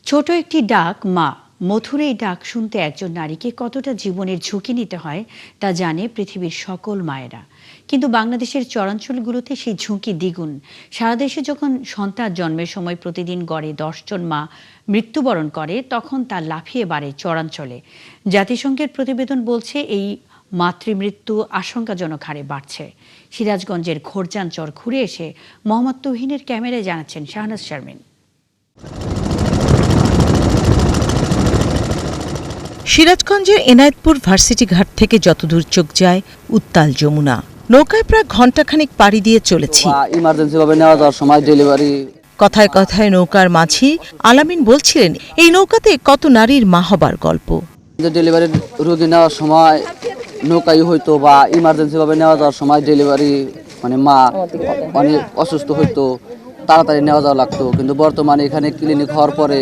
ছোট একটি ডাক মা, মধুর এই ডাক শুনতে একজন নারীকে কতটা জীবনের ঝুঁকি নিতে হয় তা জানে পৃথিবীর সকল মায়েরা। কিন্তু বাংলাদেশের চরাঞ্চলগুলোতে সেই ঝুঁকি দ্বিগুণ। সারা দেশে যখন সন্তান জন্মের সময় প্রতিদিন গড়ে 10 জন মা মৃত্যুবরণ করে, তখন তা লাফিয়ে বাড়ে চরাঞ্চলে। জাতিসংঘের প্রতিবেদন বলছে এই মাতৃমৃত্যু আশঙ্কাজনক হারে বাড়ছে। সিরাজগঞ্জের ঘোরজানচর ঘুরে এসে মোহাম্মদ তুহিনের ক্যামেরায় জানাচ্ছেন শাহনাজ শারমিন। সিরাজগঞ্জের এনায়েতপুর ভার্সিটি ঘাট থেকে যতদূর চোখ যায় উত্তাল যমুনা। নৌকায় প্রায় ঘণ্টাখানিক পাড়ি দিয়ে চলেছি। কথায় কথায় নৌকার মাঝি আলামিন বলছিলেন এই নৌকাতে কত নারীর মা হবার গল্প। ডেলিভারি রোগী নেওয়ার সময় নৌকাই হইতো, বা ইমার্জেন্সি ভাবে নেওয়া যাওয়ার সময় ডেলিভারি মা অনেক অসুস্থ হইতো, তাড়াতাড়ি নেওয়া যাওয়া লাগতো। কিন্তু বর্তমানে এখানে ক্লিনিক হওয়ার পরে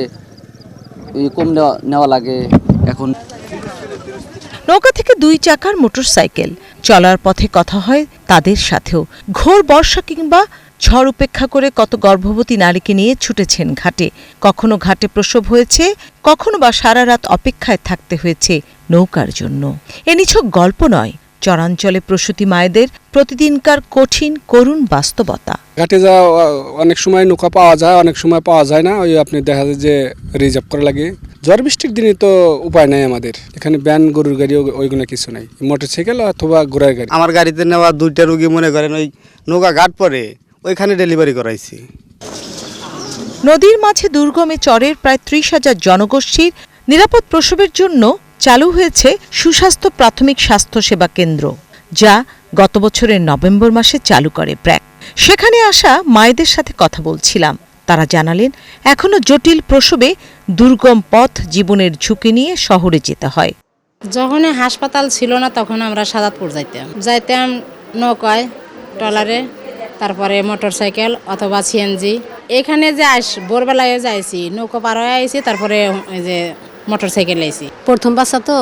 কম নেওয়া লাগে। এখন নৌকা থেকে 2 চাকার মোটরসাইকেল চলার পথে কথা হয় তাদের সাথেও। ঘোর বর্ষা কিংবা ঝড় উপেক্ষা করে কত গর্ভবতী নারীকে নিয়ে ছুটেছেন ঘাটে। কখনো ঘাটে প্রসব হয়েছে, কখনো বা সারা রাত অপেক্ষায় থাকতে হয়েছে নৌকার জন্য। এ নিছক গল্প নয়, চরাঞ্চলে প্রসূতি মায়েদের প্রতিদিনকার কঠিন করুণ বাস্তবতা। ঘাটে যাওয়া অনেক সময় নৌকা পাওয়া যায়, অনেক সময় পাওয়া যায় না। ওই আপনি দেখা যায় যে রিজার্ভ করা লাগে। ঝড় বৃষ্টির দিনে তো উপায় নাই আমাদের এখানে। ভ্যান, গরুর গাড়ি ওইগুলো কিছু নাই, মোটরসাইকেল অথবা ঘোড়ার গাড়ি। আমার গাড়িতে নেওয়া 2টা রোগী মনে করেন ওই নৌকা ঘাট পরে ওইখানে ডেলিভারি করাইছি। নদীর মাঝে দুর্গমে চরের প্রায় 30,000 জনগোষ্ঠীর নিরাপদ প্রসবের জন্য চালু হয়েছে সুস্বাস্থ্য প্রাথমিক স্বাস্থ্য সেবা কেন্দ্র, যা গত বছরের নভেম্বর মাসে চালু করে প্র্যাক। সেখানে আসা মায়েদের সাথে কথা বলছিলাম। তারা জানালেন এখনো জটিল প্রসবে দুর্গম পথ জীবনের ঝুঁকি নিয়ে শহরে যেতে হয়। যখন হাসপাতাল ছিল না তখন আমরা সাদাতপুর যাইতাম নৌকায়, ট্রলারে, তারপরে মোটরসাইকেল অথবা সিএনজি। এখানে যে ভোরবেলায় যাইছি, নৌকা পার হয়ে আইছি, তারপরে ওই যে মোটরসাইকেল আইছি। প্রথম বাচ্চা তো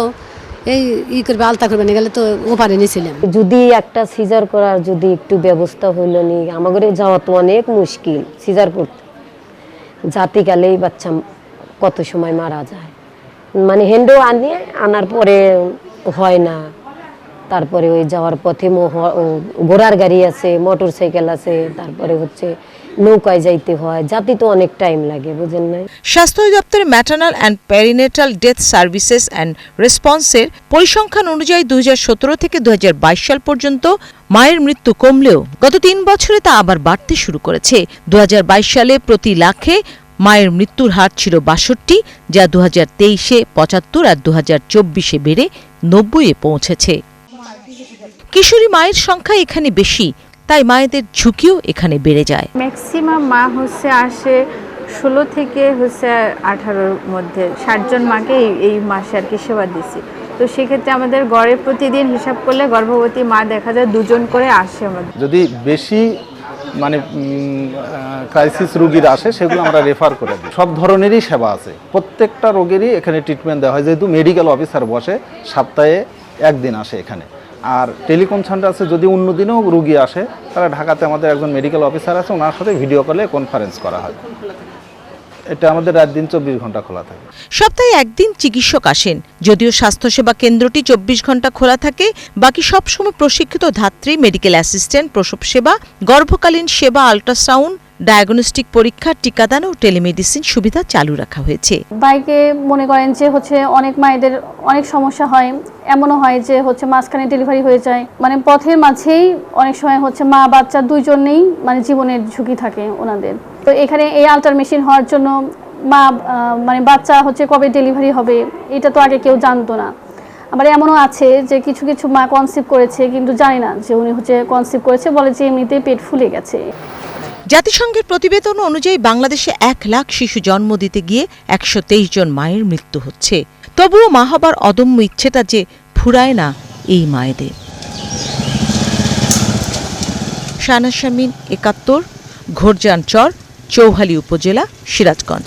এই করবে, আলতা করবে না গেলে তো ওপারে নিয়েছিলাম। যদি একটা সিজার করার যদি একটু ব্যবস্থা হইল নি, আমাদের যাওয়া তো অনেক মুশকিল। সিজার করতে জাতি গেলেই বাচ্চা কত সময় মারা যায়, মানে হ্যান্ডও আনার পরে হয় না। তারপরে ওই যাওয়ার পথে ঘোড়ার গাড়ি আছে, মোটর সাইকেল আছে, তারপরে নৌকায় যাইতে হয়। জাতি তো অনেক টাইম লাগে, বুঝেন নাই। স্বাস্থ্য দপ্তরের maternal and perinatal death services and রেসপন্সের পরিসংখ্যান অনুযায়ী 2017 থেকে 2022 সাল পর্যন্ত মায়ের মৃত্যু কমলেও গত 3 বছরে তা আবার বাড়তে শুরু করেছে। 2022 সালে প্রতি লাখে মায়ের মৃত্যুর হার ছিল 62, যা 2023-এ 75 আর 2024-এ বেড়ে 90-এ পৌঁছেছে। কিশোরী মায়ের সংখ্যা এখানে বেশি, তাই মায়েদের ঝুঁকিও এখানে বেড়ে যায়। ম্যাক্সিমাম মা আসে 16 থেকে 18-র মধ্যে। 60 জন মাকে এই মাসে আর কি সেবা দিছি। তো সেক্ষেত্রে আমাদের গড়ে প্রতিদিন হিসাব করলে গর্ভবতী মা দেখা যায় 2 জন করে আসে আমাদের। যদি বেশি ক্রাইসিস রোগীর আসে সেগুলো আমরা রেফার করে দিই। সব ধরনেরই সেবা আছে, প্রত্যেকটা রোগেরই এখানে ট্রিটমেন্ট দেওয়া হয়। যেহেতু মেডিকেল অফিসার বসে, সপ্তাহে 1 দিন আসে এখানে। আর টেলিকনসাল্ট আছে, যদি অন্য দিনেও রোগী আসে তাহলে ঢাকাতে আমাদের একজন মেডিকেল অফিসার আছে, ওনার সাথে ভিডিও কলে কনফারেন্স করা হয়। এটা আমাদের রাত দিন 24 ঘন্টা খোলা থাকে। সপ্তাহে 1 দিন চিকিৎসক আসেন। যদিও স্বাস্থ্যসেবা কেন্দ্রটি 24 ঘন্টা খোলা থাকে, বাকি সব সময় প্রশিক্ষিত ধাত্রী, মেডিকেল অ্যাসিস্ট্যান্ট, প্রসব সেবা, গর্ভকালীন সেবা, আল্ট্রাসাউন্ড, ডায়াগনস্টিক পরীক্ষা, টিকাদান ও টেলিমেডিসিন সুবিধা চালু রাখা হয়েছে। বাইকে মনে করেন যে অনেক মায়েদের অনেক সমস্যা হয়, এমনও হয় যে মাঝখানে ডেলিভারি হয়ে যায়। মানে পথের মাঝেই অনেক সময় মা বাচ্চা 2 জনেই জীবনের ঝুঁকি থাকে ওনাদের। তো এখানে এই আল্ট্রা মেশিন হওয়ার জন্য মা বাচ্চা কবে ডেলিভারি হবে এটা তো আগে কেউ জানতো না। আবার এমনও আছে যে কিছু কিছু মা কনসিভ করেছে কিন্তু জানে না যে উনি কনসিভ করেছে, বলে যে এমনিতেই পেট ফুলে গেছে। জাতিসংঘের প্রতিবেদন অনুযায়ী বাংলাদেশে 1 লাখ শিশু জন্ম দিতে গিয়ে 123 জন মায়ের মৃত্যু হচ্ছে। তবুও মা হবার অদম্য ইচ্ছেটা যে ফুরায় না এই মায়েদের। শাহনাজ শারমিন, 71, ঘোরজানচর, চৌহালি উপজেলা, সিরাজগঞ্জ।